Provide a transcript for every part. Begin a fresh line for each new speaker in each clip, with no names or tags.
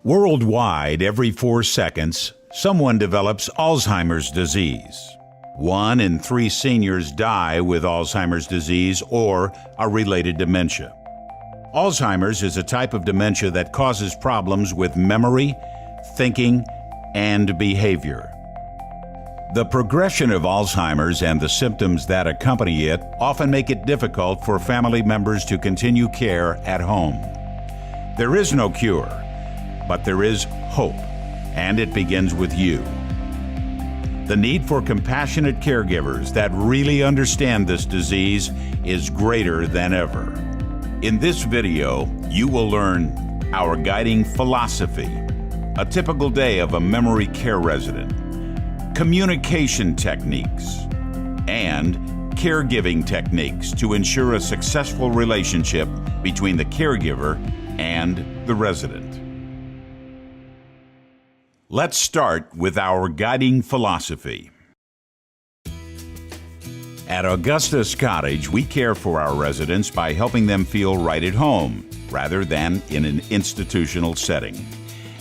Worldwide, every 4 seconds, someone develops Alzheimer's disease. 1 in 3 seniors die with Alzheimer's disease or a related dementia. Alzheimer's is a type of dementia that causes problems with memory, thinking, and behavior. The progression of Alzheimer's and the symptoms that accompany it often make it difficult for family members to continue care at home. There is no cure, but there is hope, and it begins with you. The need for compassionate caregivers that really understand this disease is greater than ever. In this video, you will learn our guiding philosophy, a typical day of a memory care resident, communication techniques, and caregiving techniques to ensure a successful relationship between the caregiver and the resident. Let's start with our guiding philosophy. At Augustus Cottage, we care for our residents by helping them feel right at home, rather than in an institutional setting.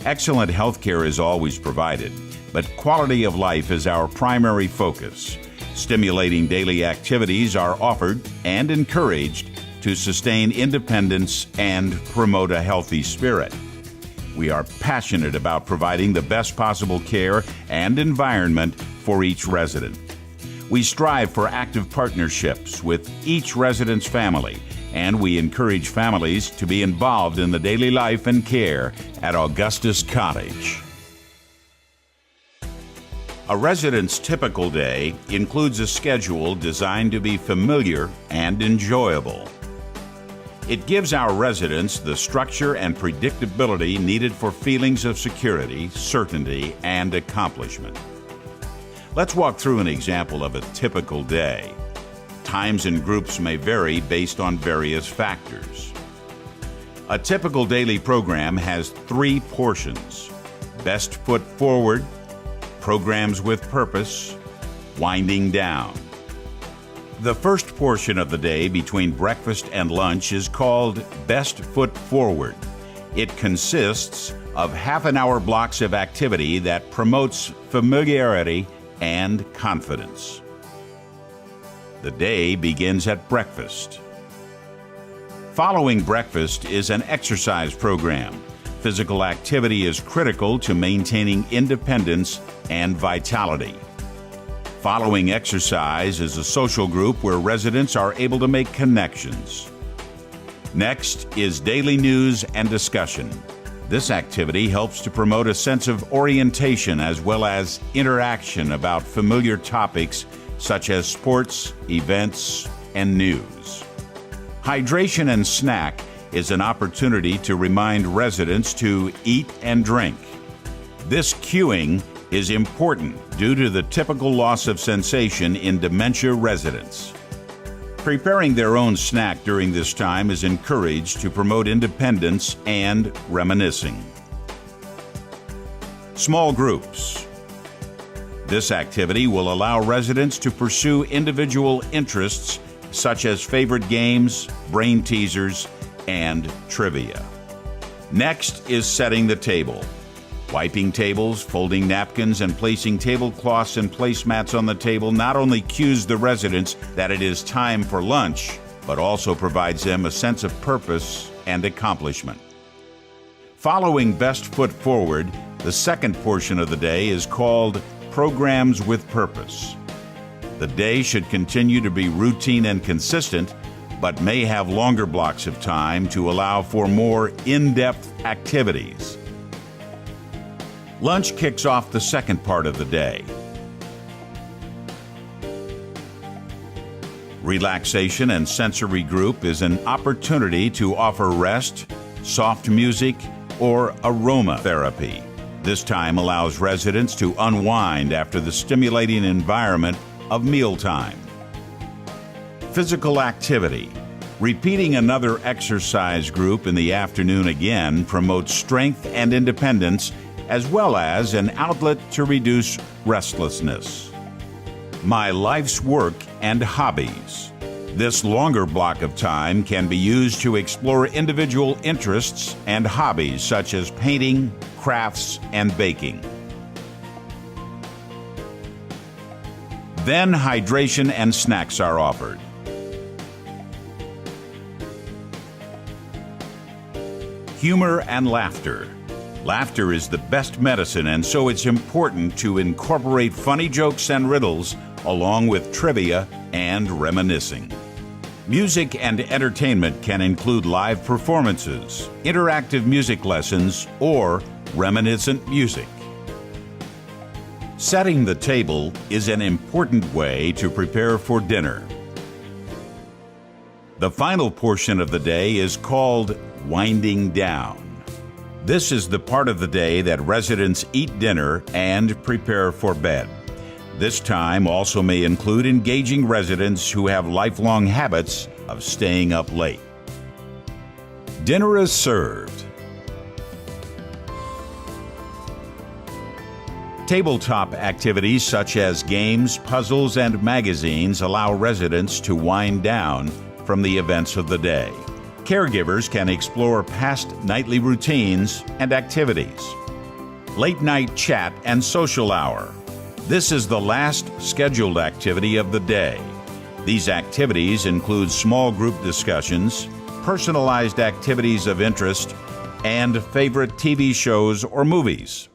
Excellent health care is always provided, but quality of life is our primary focus. Stimulating daily activities are offered and encouraged to sustain independence and promote a healthy spirit. We are passionate about providing the best possible care and environment for each resident. We strive for active partnerships with each resident's family, and we encourage families to be involved in the daily life and care at Augustus Cottage. A resident's typical day includes a schedule designed to be familiar and enjoyable. It gives our residents the structure and predictability needed for feelings of security, certainty, and accomplishment. Let's walk through an example of a typical day. Times and groups may vary based on various factors. A typical daily program has 3 portions: best foot forward, programs with purpose, winding down. The first portion of the day between breakfast and lunch is called Best Foot Forward. It consists of half-an-hour blocks of activity that promotes familiarity and confidence. The day begins at breakfast. Following breakfast is an exercise program. Physical activity is critical to maintaining independence and vitality. Following exercise is a social group where residents are able to make connections. Next is daily news and discussion. This activity helps to promote a sense of orientation as well as interaction about familiar topics such as sports, events, and news. Hydration and snack is an opportunity to remind residents to eat and drink. This cueing is important due to the typical loss of sensation in dementia residents. Preparing their own snack during this time is encouraged to promote independence and reminiscing. Small groups. This activity will allow residents to pursue individual interests such as favorite games, brain teasers, and trivia. Next is setting the table. Wiping tables, folding napkins, and placing tablecloths and placemats on the table not only cues the residents that it is time for lunch, but also provides them a sense of purpose and accomplishment. Following Best Foot Forward, the second portion of the day is called Programs with Purpose. The day should continue to be routine and consistent, but may have longer blocks of time to allow for more in-depth activities. Lunch kicks off the second part of the day. Relaxation and sensory group is an opportunity to offer rest, soft music, or aromatherapy. This time allows residents to unwind after the stimulating environment of mealtime. Physical activity. Repeating another exercise group in the afternoon again promotes strength and independence, as well as an outlet to reduce restlessness. My life's work and hobbies. This longer block of time can be used to explore individual interests and hobbies such as painting, crafts, and baking. Then hydration and snacks are offered. Humor and laughter. Laughter is the best medicine, and so it's important to incorporate funny jokes and riddles along with trivia and reminiscing. Music and entertainment can include live performances, interactive music lessons, or reminiscent music. Setting the table is an important way to prepare for dinner. The final portion of the day is called winding down. This is the part of the day that residents eat dinner and prepare for bed. This time also may include engaging residents who have lifelong habits of staying up late. Dinner is served. Tabletop activities such as games, puzzles, and magazines allow residents to wind down from the events of the day. Caregivers can explore past nightly routines and activities. Late night chat and social hour. This is the last scheduled activity of the day. These activities include small group discussions, personalized activities of interest, and favorite TV shows or movies.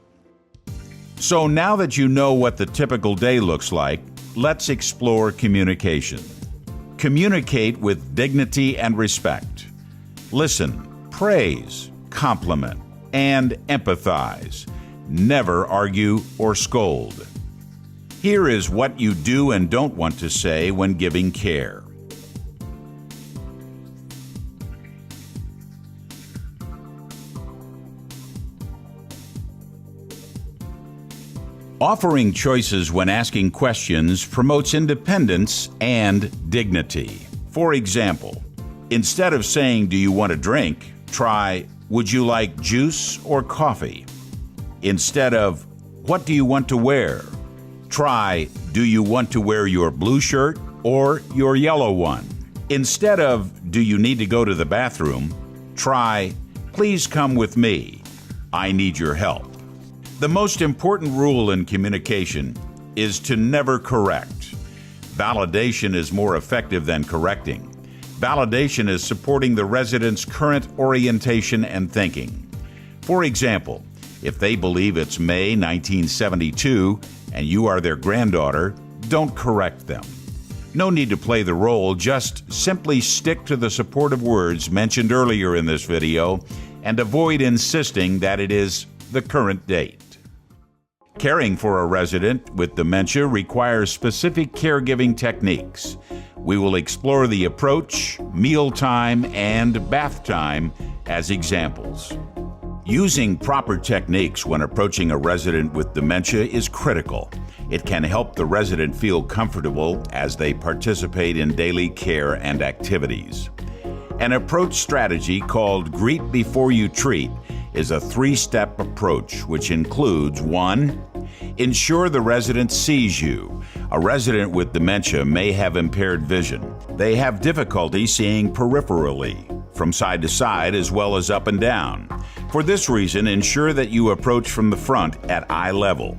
So now that you know what the typical day looks like, let's explore communication. Communicate with dignity and respect. Listen, praise, compliment, and empathize. Never argue or scold. Here is what you do and don't want to say when giving care. Offering choices when asking questions promotes independence and dignity. For example, instead of saying, "Do you want a drink?" try, "Would you like juice or coffee?" Instead of, "What do you want to wear?" try, "Do you want to wear your blue shirt or your yellow one?" Instead of, "Do you need to go to the bathroom?" try, "Please come with me. I need your help." The most important rule in communication is to never correct. Validation is more effective than correcting. Validation is supporting the resident's current orientation and thinking. For example, if they believe it's May 1972 and you are their granddaughter, don't correct them. No need to play the role, just simply stick to the supportive words mentioned earlier in this video and avoid insisting that it is the current date. Caring for a resident with dementia requires specific caregiving techniques. We will explore the approach, meal time, and bath time as examples. Using proper techniques when approaching a resident with dementia is critical. It can help the resident feel comfortable as they participate in daily care and activities. An approach strategy called Greet Before You Treat is a three-step approach which includes 1. Ensure the resident sees you. A resident with dementia may have impaired vision. They have difficulty seeing peripherally, from side to side as well as up and down. For this reason, ensure that you approach from the front at eye level.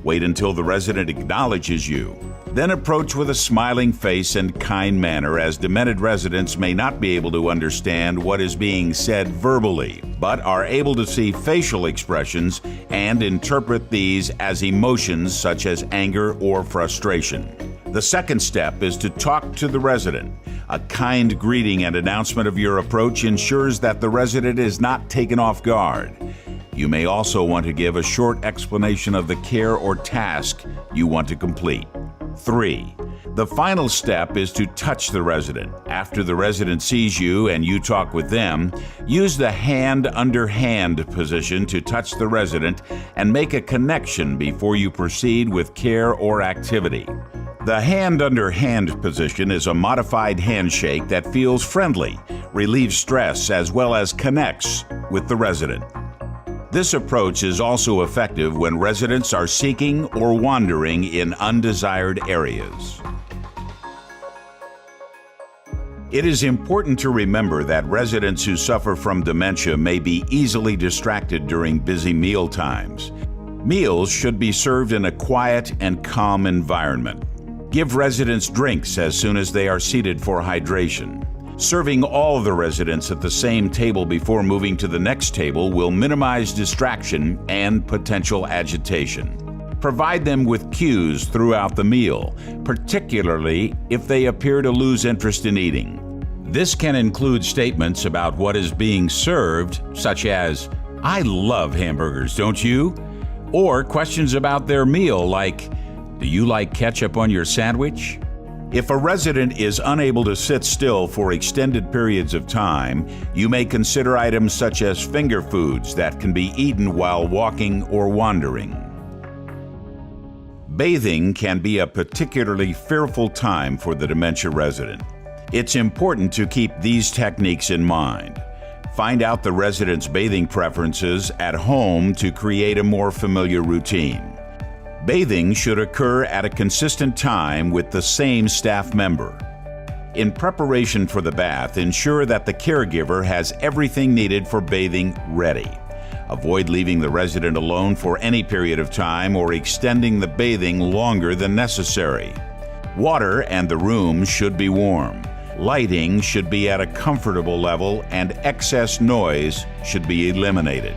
Wait until the resident acknowledges you. Then approach with a smiling face and kind manner, as demented residents may not be able to understand what is being said verbally, but are able to see facial expressions and interpret these as emotions such as anger or frustration. The second step is to talk to the resident. A kind greeting and announcement of your approach ensures that the resident is not taken off guard. You may also want to give a short explanation of the care or task you want to complete. 3. The final step is to touch the resident. After the resident sees you and you talk with them, use the hand under hand position to touch the resident and make a connection before you proceed with care or activity. The hand under hand position is a modified handshake that feels friendly, relieves stress, as well as connects with the resident. This approach is also effective when residents are seeking or wandering in undesired areas. It is important to remember that residents who suffer from dementia may be easily distracted during busy meal times. Meals should be served in a quiet and calm environment. Give residents drinks as soon as they are seated for hydration. Serving all the residents at the same table before moving to the next table will minimize distraction and potential agitation. Provide them with cues throughout the meal, particularly if they appear to lose interest in eating. This can include statements about what is being served, such as, "I love hamburgers, don't you?" Or questions about their meal like, "Do you like ketchup on your sandwich?" If a resident is unable to sit still for extended periods of time, you may consider items such as finger foods that can be eaten while walking or wandering. Bathing can be a particularly fearful time for the dementia resident. It's important to keep these techniques in mind. Find out the resident's bathing preferences at home to create a more familiar routine. Bathing should occur at a consistent time with the same staff member. In preparation for the bath, ensure that the caregiver has everything needed for bathing ready. Avoid leaving the resident alone for any period of time or extending the bathing longer than necessary. Water and the room should be warm. Lighting should be at a comfortable level and excess noise should be eliminated.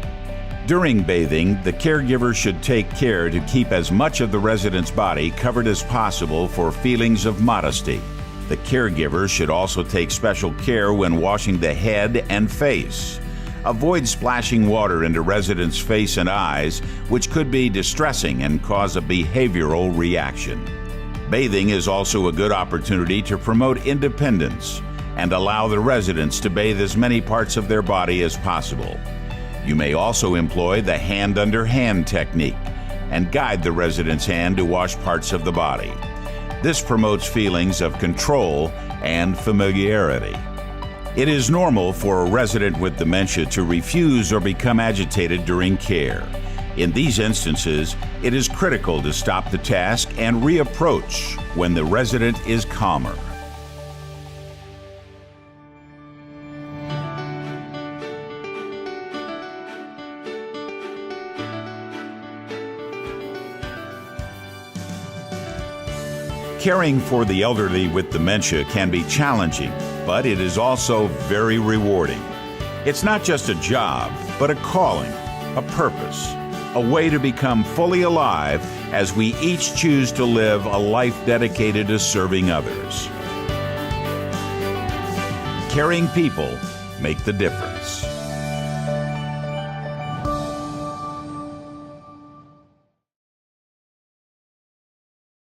During bathing, the caregiver should take care to keep as much of the resident's body covered as possible for feelings of modesty. The caregiver should also take special care when washing the head and face. Avoid splashing water into residents' face and eyes, which could be distressing and cause a behavioral reaction. Bathing is also a good opportunity to promote independence and allow the residents to bathe as many parts of their body as possible. You may also employ the hand under hand technique and guide the resident's hand to wash parts of the body. This promotes feelings of control and familiarity. It is normal for a resident with dementia to refuse or become agitated during care. In these instances, it is critical to stop the task and reapproach when the resident is calmer. Caring for the elderly with dementia can be challenging, but it is also very rewarding. It's not just a job, but a calling, a purpose, a way to become fully alive as we each choose to live a life dedicated to serving others. Caring people make the difference.